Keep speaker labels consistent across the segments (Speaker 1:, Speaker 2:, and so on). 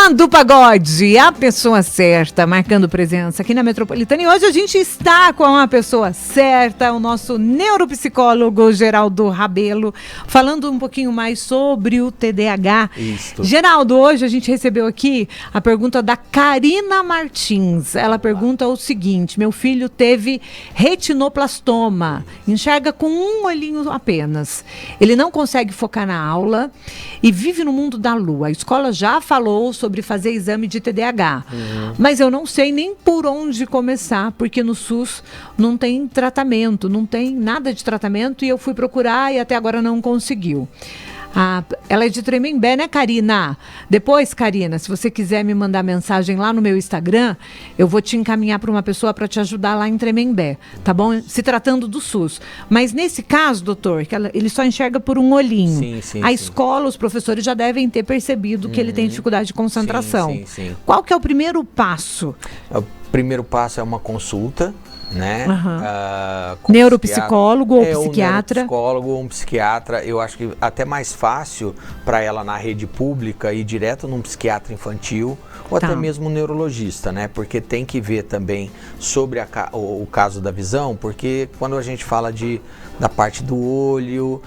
Speaker 1: Manhã do Pagode, a pessoa certa, marcando presença aqui na Metropolitana. E hoje a gente está com a pessoa certa, o nosso neuropsicólogo Geraldo Rabelo, falando um pouquinho mais sobre o TDAH.
Speaker 2: Isso.
Speaker 1: Geraldo, hoje a gente recebeu aqui a pergunta da Karina Martins. Ela pergunta o seguinte: meu filho teve retinoblastoma, enxerga com um olhinho apenas. Ele não consegue focar na aula e vive no mundo da lua. A escola já falou sobre fazer exame de TDAH, mas eu não sei nem por onde começar, porque no SUS não tem tratamento, não tem nada de tratamento, e eu fui procurar e até agora não conseguiu. Ela é de Tremembé, né, Karina? Depois, Karina, se você quiser me mandar mensagem lá no meu Instagram, eu vou te encaminhar para uma pessoa para te ajudar lá em Tremembé, tá bom? Se tratando do SUS. Mas nesse caso, doutor, que ele só enxerga por um olhinho.
Speaker 2: Sim,
Speaker 1: a escola, os professores já devem ter percebido que ele tem dificuldade de concentração.
Speaker 2: Sim.
Speaker 1: Qual que é o primeiro passo?
Speaker 2: O primeiro passo é uma consulta, né? Com
Speaker 1: Neuropsicólogo ou psiquiatra?
Speaker 2: Um neuropsicólogo ou um psiquiatra. Eu acho que até mais fácil para ela na rede pública ir direto num psiquiatra infantil ou até mesmo um neurologista, né? Porque tem que ver também sobre o caso da visão, porque quando a gente fala da parte do olho,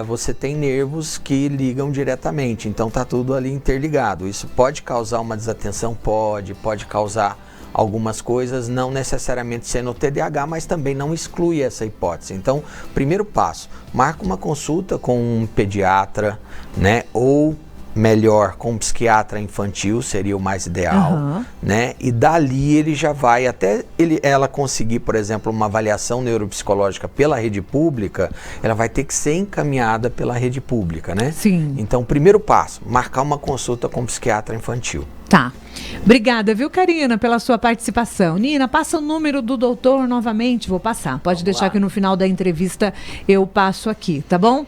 Speaker 2: você tem nervos que ligam diretamente, então tá tudo ali interligado. Isso pode causar uma desatenção? Pode causar algumas coisas, não necessariamente sendo o TDAH, mas também não exclui essa hipótese. Então, primeiro passo, marca uma consulta com um pediatra, né? Ou melhor, com um psiquiatra infantil, seria o mais ideal, né? E dali ele já vai, até ela conseguir, por exemplo, uma avaliação neuropsicológica pela rede pública, ela vai ter que ser encaminhada pela rede pública, né?
Speaker 1: Sim.
Speaker 2: Então, primeiro passo, marcar uma consulta com um psiquiatra infantil.
Speaker 1: Tá. Obrigada, viu, Karina, pela sua participação. Nina, passa o número do doutor novamente. Vou passar. Pode deixar que no final da entrevista eu passo aqui, tá bom?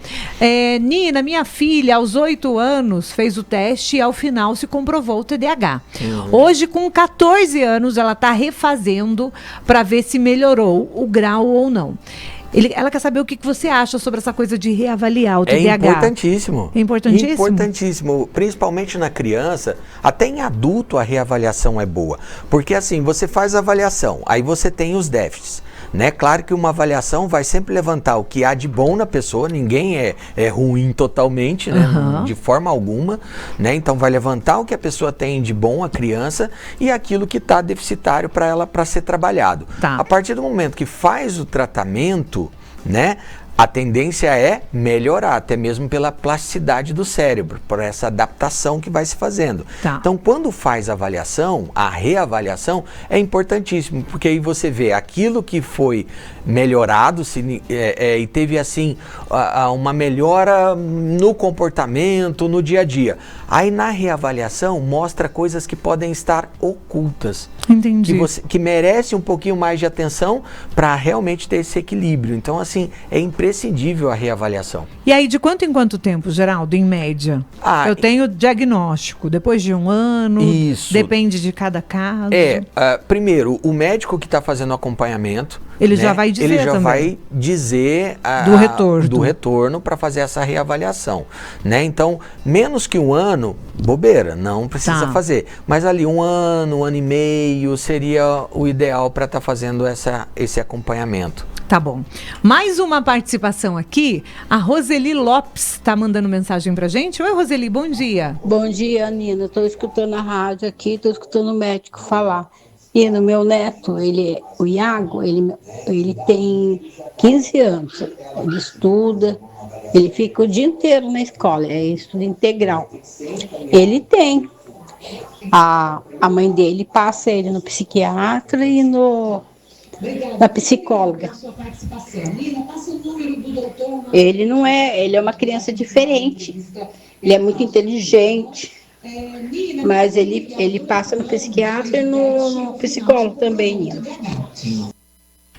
Speaker 1: Nina, minha filha, aos 8 anos, fez o teste e ao final se comprovou o TDAH. Hoje, com 14 anos, ela está refazendo para ver se melhorou o grau ou não. Ela quer saber o que você acha sobre essa coisa de reavaliar o TDAH.
Speaker 2: É importantíssimo.
Speaker 1: É importantíssimo?
Speaker 2: Importantíssimo. Principalmente na criança, até em adulto a reavaliação é boa. Porque assim, você faz a avaliação, aí você tem os déficits, né? Claro que uma avaliação vai sempre levantar o que há de bom na pessoa, ninguém é ruim totalmente, né? De forma alguma, né? Então vai levantar o que a pessoa tem de bom, a criança, e aquilo que está deficitário para ela para ser trabalhado.
Speaker 1: Tá.
Speaker 2: A partir do momento que faz o tratamento, né? A tendência é melhorar, até mesmo pela plasticidade do cérebro, por essa adaptação que vai se fazendo.
Speaker 1: Tá.
Speaker 2: Então, quando faz a avaliação, a reavaliação, é importantíssimo, porque aí você vê aquilo que foi melhorado e teve, assim, uma melhora no comportamento, no dia a dia. Aí, na reavaliação, mostra coisas que podem estar ocultas.
Speaker 1: Entendi.
Speaker 2: Que merece um pouquinho mais de atenção para realmente ter esse equilíbrio. Então, assim, é imprescindível a reavaliação.
Speaker 1: E aí, de quanto em quanto tempo, Geraldo, em média? Eu tenho diagnóstico, depois de um ano,
Speaker 2: isso.
Speaker 1: Depende de cada caso.
Speaker 2: Primeiro, o médico que está fazendo o acompanhamento,
Speaker 1: ele já vai dizer
Speaker 2: ele já
Speaker 1: também.
Speaker 2: vai dizer do retorno para fazer essa reavaliação, né? Então, menos que um ano, bobeira, não precisa fazer. Mas ali um ano e meio seria o ideal para estar fazendo esse acompanhamento.
Speaker 1: Tá bom. Mais uma participação aqui. A Roseli Lopes está mandando mensagem pra gente. Oi, Roseli, bom dia.
Speaker 3: Bom dia, Nina. Estou escutando a rádio aqui, estou escutando o médico falar. E no meu neto, o Iago, ele tem 15 anos. Ele estuda, ele fica o dia inteiro na escola, é estudo integral. Ele tem. A mãe dele passa ele no psiquiatra e na psicóloga. Ele é uma criança diferente. Ele é muito inteligente. Mas ele passa no psiquiatra e no psicólogo também, Nina.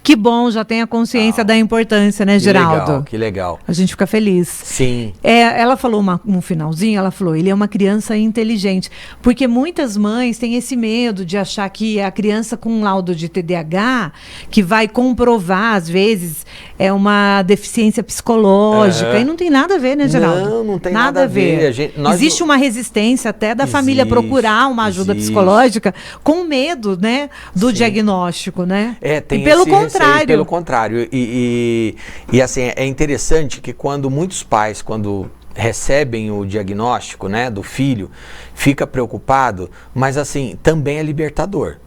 Speaker 1: Que bom, já tem a consciência da importância, né, Geraldo?
Speaker 2: Que legal.
Speaker 1: A gente fica feliz.
Speaker 2: Sim.
Speaker 1: Ela falou no finalzinho, ela falou, ele é uma criança inteligente. Porque muitas mães têm esse medo de achar que a criança com um laudo de TDAH, que vai comprovar, às vezes, é uma deficiência psicológica. E não tem nada a ver, né, Geraldo?
Speaker 2: Não tem nada a ver.
Speaker 1: Existe uma resistência até da família procurar uma ajuda psicológica com medo, né, do diagnóstico, né?
Speaker 2: Tem
Speaker 1: pelo contrário.
Speaker 2: Pelo contrário. E assim, é interessante que quando muitos pais, quando recebem o diagnóstico, né, do filho, fica preocupado, mas assim, também é libertador.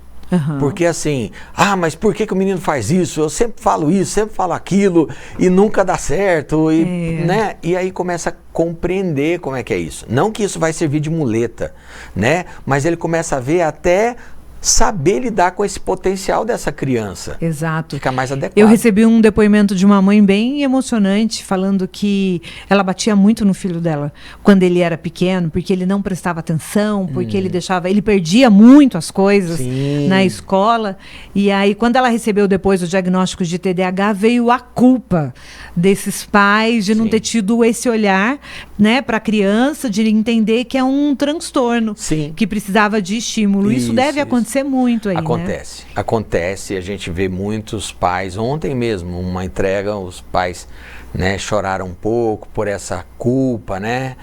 Speaker 2: Porque assim, mas por que o menino faz isso? Eu sempre falo isso, sempre falo aquilo e nunca dá certo, né? E aí começa a compreender como é que é isso. Não que isso vai servir de muleta, né? Mas ele começa a ver até saber lidar com esse potencial dessa criança.
Speaker 1: Exato.
Speaker 2: Fica mais adequado.
Speaker 1: Eu recebi um depoimento de uma mãe bem emocionante, falando que ela batia muito no filho dela quando ele era pequeno, porque ele não prestava atenção, porque ele perdia muito as coisas na escola. E aí, quando ela recebeu depois o diagnóstico de TDAH, veio a culpa desses pais de não ter tido esse olhar, né, para a criança, de entender que é um transtorno, que precisava de estímulo. Isso deve acontecer muito aí,
Speaker 2: Acontece.
Speaker 1: né?
Speaker 2: Acontece, a gente vê muitos pais, ontem mesmo, uma entrega, os pais, né, choraram um pouco por essa culpa, né?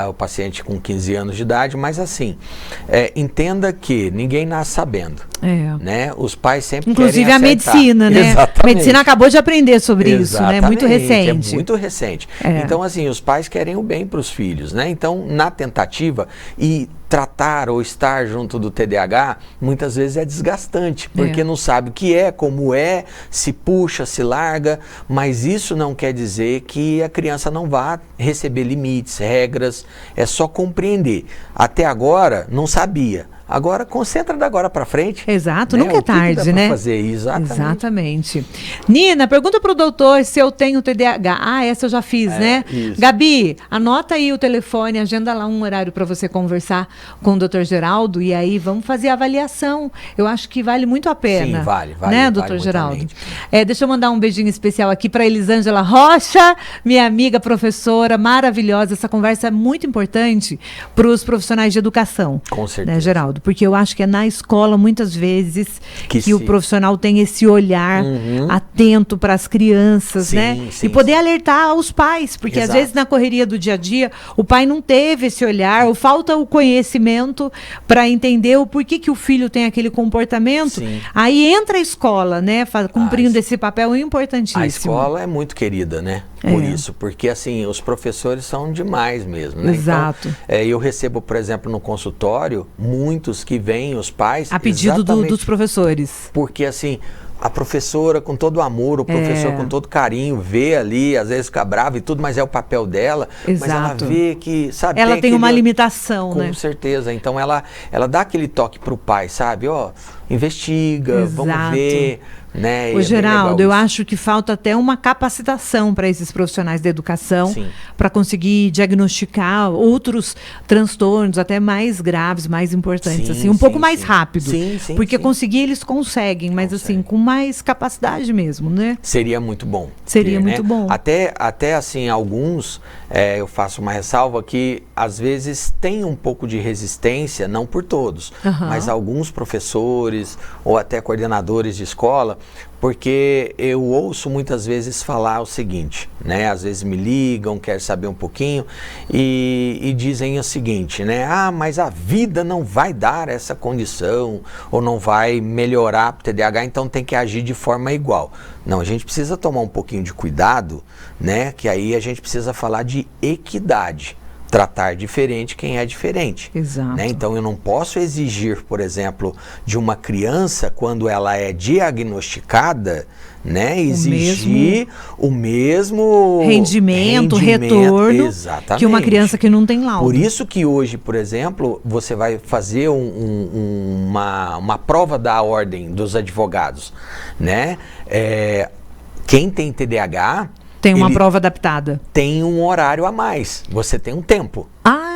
Speaker 2: O paciente com 15 anos de idade, mas assim, entenda que ninguém nasce sabendo, né? Os pais sempre
Speaker 1: inclusive
Speaker 2: querem
Speaker 1: a
Speaker 2: acertar.
Speaker 1: medicina, né?
Speaker 2: Exatamente.
Speaker 1: A medicina acabou de aprender sobre isso, né? Muito recente.
Speaker 2: É muito recente. Então, assim, os pais querem o bem para os filhos, né? Então, na tentativa e tratar ou estar junto do TDAH, muitas vezes é desgastante, porque não sabe o que é, como é, se puxa, se larga, mas isso não quer dizer que a criança não vá receber limites, regras, é só compreender. Até agora, não sabia. Agora, concentra da agora para frente.
Speaker 1: Exato,
Speaker 2: né?
Speaker 1: Nunca é tarde, né?
Speaker 2: Fazer. Exatamente.
Speaker 1: Nina, pergunta para o doutor se eu tenho TDAH. Essa eu já fiz, né?
Speaker 2: Isso.
Speaker 1: Gabi, anota aí o telefone, agenda lá um horário para você conversar com o doutor Geraldo e aí vamos fazer a avaliação. Eu acho que vale muito a pena.
Speaker 2: Sim, vale.
Speaker 1: Né, doutor Geraldo? Deixa eu mandar um beijinho especial aqui para Elisângela Rocha, minha amiga professora maravilhosa. Essa conversa é muito importante para os profissionais de educação.
Speaker 2: Com certeza.
Speaker 1: Né, Geraldo? Porque eu acho que é na escola, muitas vezes, que o profissional tem esse olhar atento para as crianças, né? E poder alertar aos pais, porque às vezes na correria do dia a dia, o pai não teve esse olhar, ou falta o conhecimento para entender o porquê que o filho tem aquele comportamento. Aí entra a escola, né? Cumprindo esse papel importantíssimo.
Speaker 2: A escola é muito querida, né? Por isso, porque assim, os professores são demais mesmo, né?
Speaker 1: Exato.
Speaker 2: Então, eu recebo, por exemplo, no consultório, muitos que vêm, os pais...
Speaker 1: A pedido dos professores.
Speaker 2: Porque assim, a professora com todo amor, o professor com todo carinho, vê ali, às vezes fica brava e tudo, mas é o papel dela. Mas ela vê que, sabe...
Speaker 1: Ela tem uma limitação, né?
Speaker 2: Com certeza. Então ela dá aquele toque pro pai, sabe? Investiga, vamos ver... Né?
Speaker 1: Ô, Geraldo, eu acho que falta até uma capacitação para esses profissionais da educação para conseguir diagnosticar outros transtornos até mais graves, mais importantes, assim, um pouco mais rápido. Porque conseguir eles conseguem, mas assim, com mais capacidade mesmo, né?
Speaker 2: Seria muito bom.
Speaker 1: Seria muito bom.
Speaker 2: Até assim, alguns, eu faço uma ressalva que às vezes tem um pouco de resistência, não por todos, mas alguns professores ou até coordenadores de escola, porque eu ouço muitas vezes falar o seguinte, né? Às vezes me ligam, querem saber um pouquinho e dizem o seguinte, né? Mas a vida não vai dar essa condição ou não vai melhorar para o TDAH, então tem que agir de forma igual. Não, a gente precisa tomar um pouquinho de cuidado, né? Que aí a gente precisa falar de equidade. Tratar diferente quem é diferente.
Speaker 1: Exato.
Speaker 2: Né? Então eu não posso exigir, por exemplo, de uma criança, quando ela é diagnosticada, né, exigir o mesmo
Speaker 1: rendimento, retorno que uma criança que não tem laudo.
Speaker 2: Por isso que hoje, por exemplo, você vai fazer uma prova da ordem dos advogados, né? Quem tem TDAH
Speaker 1: tem uma prova adaptada.
Speaker 2: Tem um horário a mais. Você tem um tempo.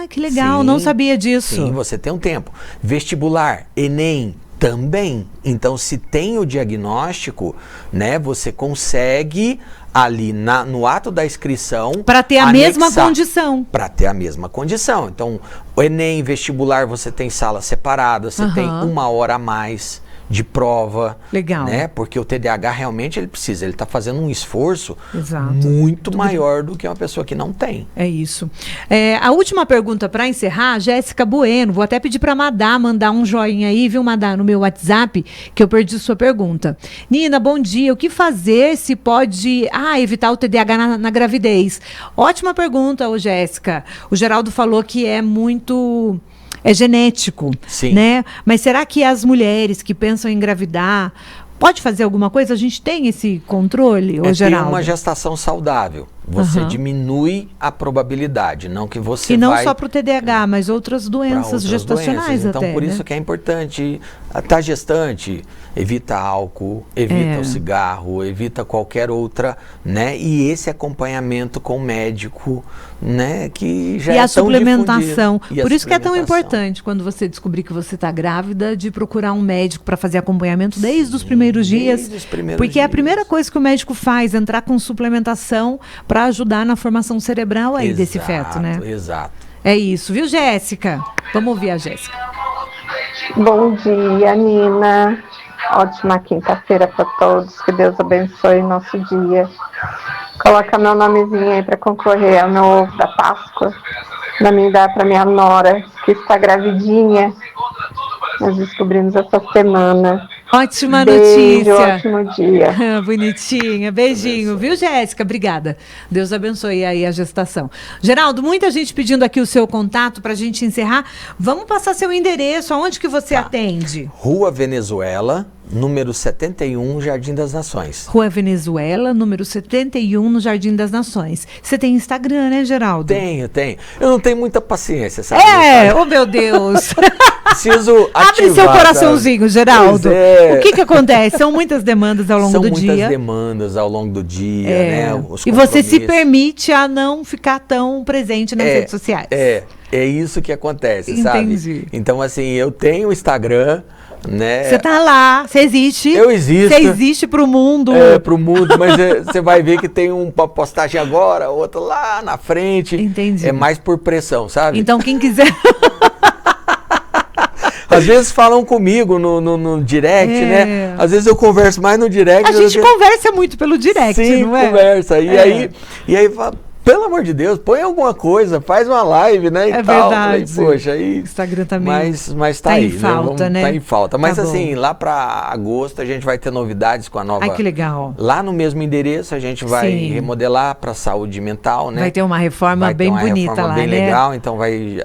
Speaker 1: Que legal. Não sabia disso.
Speaker 2: Sim, você tem um tempo. Vestibular, Enem, Também. Então, se tem o diagnóstico, né, você consegue ali no ato da inscrição
Speaker 1: para ter a mesma condição.
Speaker 2: Para ter a mesma condição. Então, o Enem, vestibular, você tem sala separada, você tem 1 hora a mais de prova.
Speaker 1: Legal.
Speaker 2: Né? Porque o TDAH realmente ele está fazendo um esforço muito maior do que uma pessoa que não tem.
Speaker 1: É isso. A última pergunta para encerrar, Jéssica Bueno, vou até pedir para a Madá mandar um joinha aí, viu, Madá, no meu WhatsApp, que eu perdi sua pergunta. Nina, bom dia. O que fazer se pode evitar o TDAH na gravidez? Ótima pergunta, Jéssica. O Geraldo falou que é genético,
Speaker 2: sim,
Speaker 1: né? Mas será que as mulheres que pensam em engravidar pode fazer alguma coisa? A gente tem esse controle, Geraldo?
Speaker 2: Tem uma gestação saudável. Você diminui a probabilidade, não que você
Speaker 1: e não só para o TDAH, mas outras doenças gestacionais
Speaker 2: doenças. Então,
Speaker 1: até.
Speaker 2: por isso que é importante, tá gestante, evita álcool, evita o cigarro, evita qualquer outra, né? E esse acompanhamento com o médico, né? Que já
Speaker 1: e
Speaker 2: é
Speaker 1: a suplementação.
Speaker 2: E
Speaker 1: por isso que é tão importante, quando você descobrir que você está grávida, de procurar um médico para fazer acompanhamento desde os primeiros dias. Porque é a primeira coisa que o médico faz, entrar com suplementação para ajudar na formação cerebral aí desse feto, né?
Speaker 2: Exato.
Speaker 1: É isso, viu, Jéssica? Vamos ouvir a Jéssica.
Speaker 4: Bom dia, Nina. Ótima quinta-feira para todos. Que Deus abençoe nosso dia. Coloca meu nomezinho aí para concorrer ao meu ovo da Páscoa. Para mim dar para minha nora, que está gravidinha. Nós descobrimos essa semana.
Speaker 1: Ótima
Speaker 4: Beijo,
Speaker 1: notícia.
Speaker 4: Ótimo dia.
Speaker 1: Bonitinha. Beijinho, viu, Jéssica? Obrigada. Deus abençoe aí a gestação. Geraldo, muita gente pedindo aqui o seu contato para a gente encerrar. Vamos passar seu endereço. Aonde que você atende?
Speaker 2: Rua Venezuela, número 71, Jardim das Nações.
Speaker 1: Rua Venezuela, número 71, no Jardim das Nações. Você tem Instagram, né, Geraldo?
Speaker 2: Tenho. Eu não tenho muita paciência, sabe?
Speaker 1: Oh meu Deus.
Speaker 2: Preciso ativar.
Speaker 1: Abre seu coraçãozinho, Geraldo.
Speaker 2: É.
Speaker 1: O que acontece? São muitas demandas ao longo do dia.
Speaker 2: São muitas demandas ao longo do dia, né?
Speaker 1: E você se permite a não ficar tão presente nas redes sociais.
Speaker 2: É isso que acontece,
Speaker 1: Entendi.
Speaker 2: sabe? Então, assim, eu tenho o Instagram, né?
Speaker 1: Você tá lá, você existe.
Speaker 2: Eu existo.
Speaker 1: Você existe pro mundo.
Speaker 2: Pro mundo, mas você vai ver que tem uma postagem agora, outra lá na frente.
Speaker 1: Entendi.
Speaker 2: É mais por pressão, sabe?
Speaker 1: Então, quem quiser...
Speaker 2: Às vezes falam comigo no direct, né? Às vezes eu converso mais no direct.
Speaker 1: A gente conversa muito pelo direct,
Speaker 2: sim,
Speaker 1: não é?
Speaker 2: Conversa. E aí fala, pelo amor de Deus, põe alguma coisa, faz uma live, né?
Speaker 1: É verdade.
Speaker 2: Falei, poxa, aí...
Speaker 1: Instagram também.
Speaker 2: Mas tá aí,
Speaker 1: em falta, né?
Speaker 2: Tá em falta. Mas
Speaker 1: tá
Speaker 2: assim, lá para agosto a gente vai ter novidades com a nova...
Speaker 1: Ai, que legal.
Speaker 2: Lá no mesmo endereço a gente vai remodelar para saúde mental, né?
Speaker 1: Vai ter uma reforma bem bonita lá,
Speaker 2: bem
Speaker 1: né?
Speaker 2: legal, então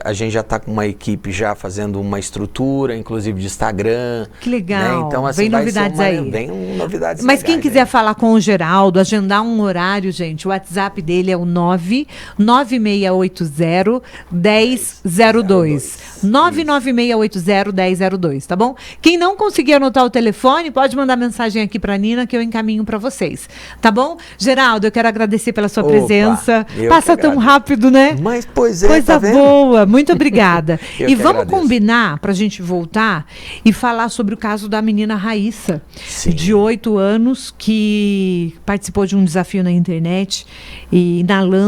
Speaker 2: a gente já tá com uma equipe já fazendo uma estrutura, inclusive de Instagram.
Speaker 1: Que legal.
Speaker 2: Né? Então, assim,
Speaker 1: vem novidades aí.
Speaker 2: Vem novidades
Speaker 1: Mas quem
Speaker 2: legais,
Speaker 1: quiser
Speaker 2: né?
Speaker 1: falar com o Geraldo, agendar um horário, gente, o WhatsApp dele é o 99680-1002. 99680-1002, tá bom? Quem não conseguir anotar o telefone, pode mandar mensagem aqui pra Nina que eu encaminho pra vocês. Tá bom? Geraldo, eu quero agradecer pela sua presença. Passa tão rápido, né?
Speaker 2: Mas, pois é,
Speaker 1: coisa
Speaker 2: tá vendo?
Speaker 1: boa. Muito obrigada. E vamos
Speaker 2: agradeço.
Speaker 1: combinar pra gente voltar e falar sobre o caso da menina Raíssa,
Speaker 2: Sim.
Speaker 1: de 8 anos, que participou de um desafio na internet e inalando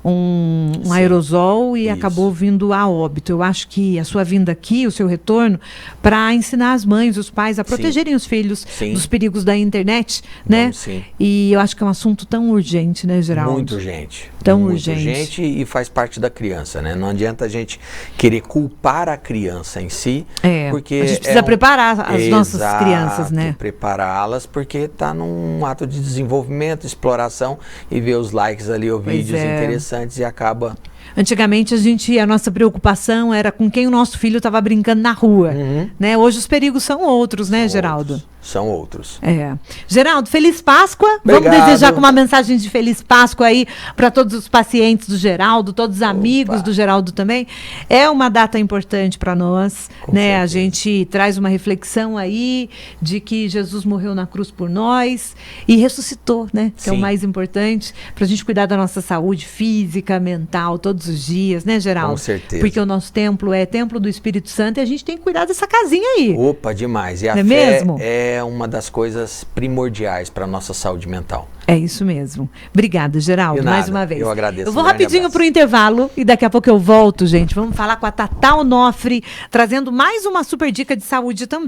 Speaker 1: um aerosol e acabou vindo a óbito. Eu acho que a sua vinda aqui, o seu retorno, para ensinar as mães, os pais a protegerem os filhos dos perigos da internet, né?
Speaker 2: Sim.
Speaker 1: E eu acho que é um assunto tão urgente, né, Geraldo?
Speaker 2: Muito urgente.
Speaker 1: Tão
Speaker 2: muito
Speaker 1: urgente.
Speaker 2: E faz parte da criança, né? Não adianta a gente querer culpar a criança em si, porque
Speaker 1: a gente precisa preparar as nossas crianças, né?
Speaker 2: Prepará-las, porque está num ato de desenvolvimento, exploração, e ver os likes ali, ou vídeos interessantes, e acaba...
Speaker 1: Antigamente a nossa preocupação era com quem o nosso filho estava brincando na rua, né? Hoje os perigos são outros, né, Geraldo?
Speaker 2: são outros.
Speaker 1: Geraldo, Feliz Páscoa.
Speaker 2: Obrigado.
Speaker 1: Vamos desejar com uma mensagem de Feliz Páscoa aí para todos os pacientes do Geraldo, todos os amigos do Geraldo também. É uma data importante para nós, né? A gente traz uma reflexão aí de que Jesus morreu na cruz por nós e ressuscitou, né? Que é o mais importante para a gente cuidar da nossa saúde física, mental, todos os dias, né, Geraldo?
Speaker 2: Com certeza.
Speaker 1: Porque o nosso templo é templo do Espírito Santo e a gente tem que cuidar dessa casinha aí.
Speaker 2: Opa, demais. E a
Speaker 1: Não é
Speaker 2: fé
Speaker 1: mesmo?
Speaker 2: é uma das coisas primordiais para a nossa saúde mental.
Speaker 1: É isso mesmo. Obrigada, Geraldo,
Speaker 2: De nada,
Speaker 1: mais uma vez.
Speaker 2: eu agradeço.
Speaker 1: Eu vou
Speaker 2: Um grande
Speaker 1: rapidinho
Speaker 2: abraço.
Speaker 1: para o intervalo e daqui a pouco eu volto, gente. Vamos falar com a Tatá Onofre, trazendo mais uma super dica de saúde também.